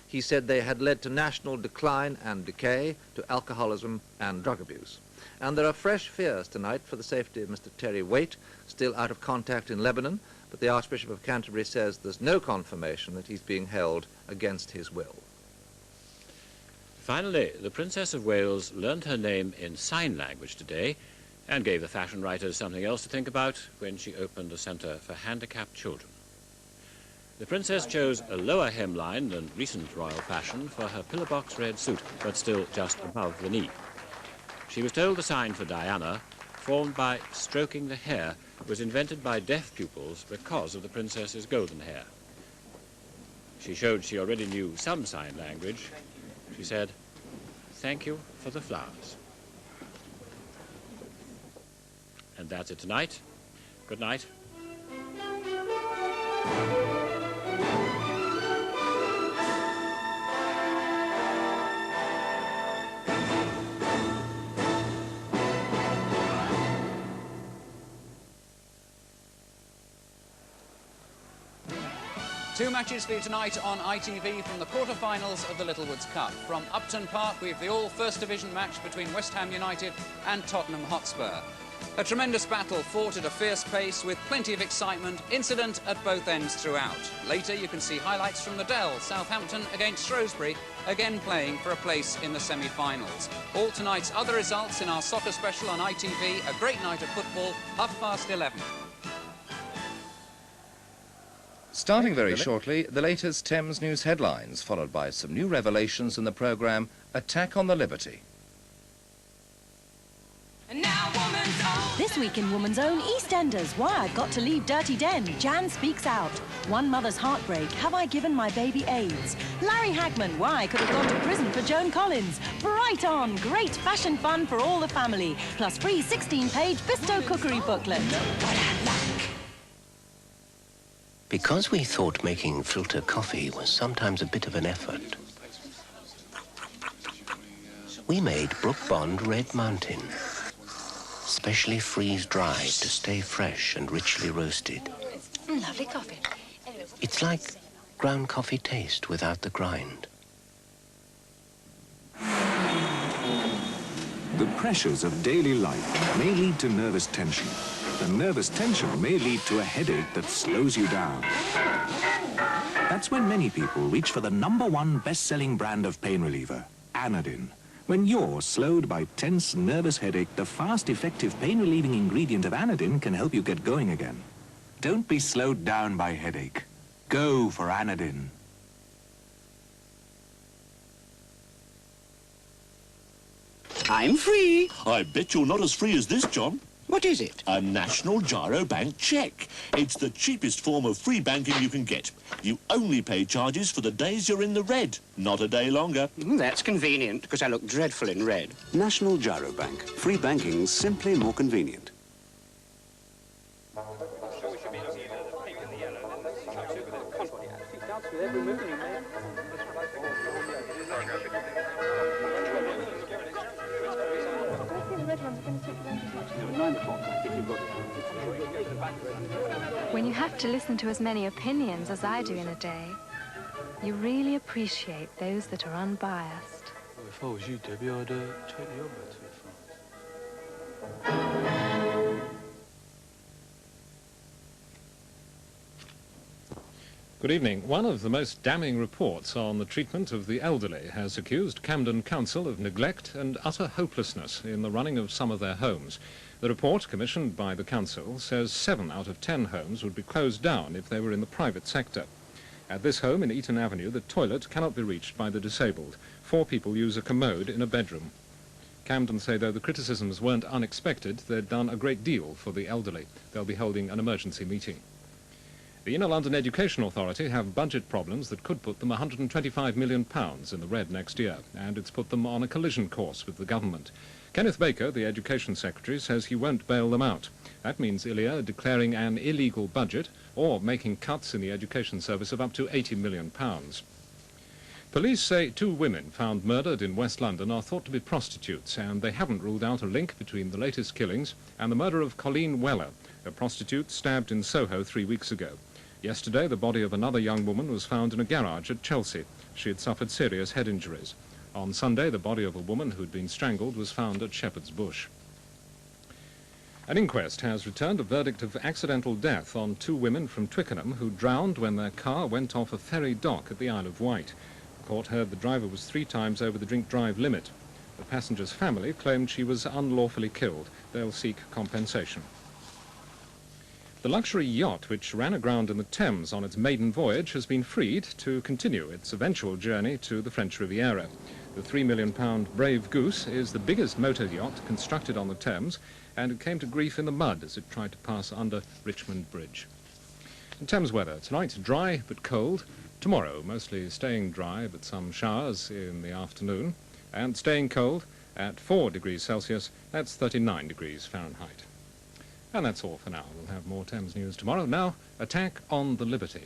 He said they had led to national decline and decay, to alcoholism and drug abuse. And there are fresh fears tonight for the safety of Mr. Terry Waite, still out of contact in Lebanon, but the Archbishop of Canterbury says there's no confirmation that he's being held against his will. Finally, the Princess of Wales learned her name in sign language today and gave the fashion writers something else to think about when she opened a centre for handicapped children. The Princess chose a lower hemline than recent royal fashion for her pillowbox red suit, but still just above the knee. She was told the sign for Diana, formed by stroking the hair, was invented by deaf pupils because of the princess's golden hair. She showed she already knew some sign language. She said, "Thank you for the flowers." And that's it tonight. Good night. Two matches for you tonight on ITV from the quarter-finals of the Littlewoods Cup. From Upton Park, we have the all-First Division match between West Ham United and Tottenham Hotspur. A tremendous battle fought at a fierce pace with plenty of excitement, incident at both ends throughout. Later, you can see highlights from the Dell, Southampton against Shrewsbury, again playing for a place in the semi-finals. All tonight's other results in our soccer special on ITV, a great night of football, 11:30. Starting very shortly, the latest Thames News headlines, followed by some new revelations in the programme Attack on the Liberty. And now Woman's Own. This week in Woman's Own, EastEnders, Why I've Got to Leave Dirty Den. Jan speaks out. One mother's heartbreak, Have I Given My Baby AIDS? Larry Hagman, Why I Could Have Gone to Prison for Joan Collins. Bright on, great fashion fun for all the family, plus free 16-page Bisto cookery booklet. Because we thought making filter coffee was sometimes a bit of an effort, we made Brook Bond Red Mountain, specially freeze-dried to stay fresh and richly roasted. Lovely coffee. It's like ground coffee taste without the grind. The pressures of daily life may lead to nervous tension. The nervous tension may lead to a headache that slows you down. That's when many people reach for the #1 best-selling brand of pain reliever, Anadin. When you're slowed by tense, nervous headache, the fast, effective pain-relieving ingredient of Anadin can help you get going again. Don't be slowed down by headache. Go for Anadin. I'm free. I bet you're not as free as this, John. What is it? A National Giro Bank cheque. It's the cheapest form of free banking you can get. You only pay charges for the days you're in the red, not a day longer. That's convenient, because I look dreadful in red. National Giro Bank. Free banking's simply more convenient. When you have to listen to as many opinions as I do in a day, you really appreciate those that are unbiased. If I was you, Debbie, I'd take the other to the front. Good evening. One of the most damning reports on the treatment of the elderly has accused Camden Council of neglect and utter hopelessness in the running of some of their homes. The report, commissioned by the council, says 7 out of 10 homes would be closed down if they were in the private sector. At this home in Eaton Avenue, the toilet cannot be reached by the disabled. 4 people use a commode in a bedroom. Camden say, though the criticisms weren't unexpected, they'd done a great deal for the elderly. They'll be holding an emergency meeting. The Inner London Education Authority have budget problems that could put them £125 million in the red next year, and it's put them on a collision course with the government. Kenneth Baker, the Education Secretary, says he won't bail them out. That means ILEA declaring an illegal budget or making cuts in the education service of up to £80 million. Police say 2 women found murdered in West London are thought to be prostitutes, and they haven't ruled out a link between the latest killings and the murder of Colleen Weller, a prostitute stabbed in Soho 3 weeks ago. Yesterday, the body of another young woman was found in a garage at Chelsea. She had suffered serious head injuries. On Sunday, the body of a woman who had been strangled was found at Shepherd's Bush. An inquest has returned a verdict of accidental death on 2 women from Twickenham who drowned when their car went off a ferry dock at the Isle of Wight. The court heard the driver was 3 times over the drink-drive limit. The passenger's family claimed she was unlawfully killed. They'll seek compensation. The luxury yacht, which ran aground in the Thames on its maiden voyage, has been freed to continue its eventual journey to the French Riviera. The £3 million Brave Goose is the biggest motor yacht constructed on the Thames, and it came to grief in the mud as it tried to pass under Richmond Bridge. And Thames weather. Tonight, dry but cold. Tomorrow, mostly staying dry, but some showers in the afternoon. And staying cold at 4 degrees Celsius. That's 39 degrees Fahrenheit. And that's all for now. We'll have more Thames news tomorrow. Now, attack on the Liberty.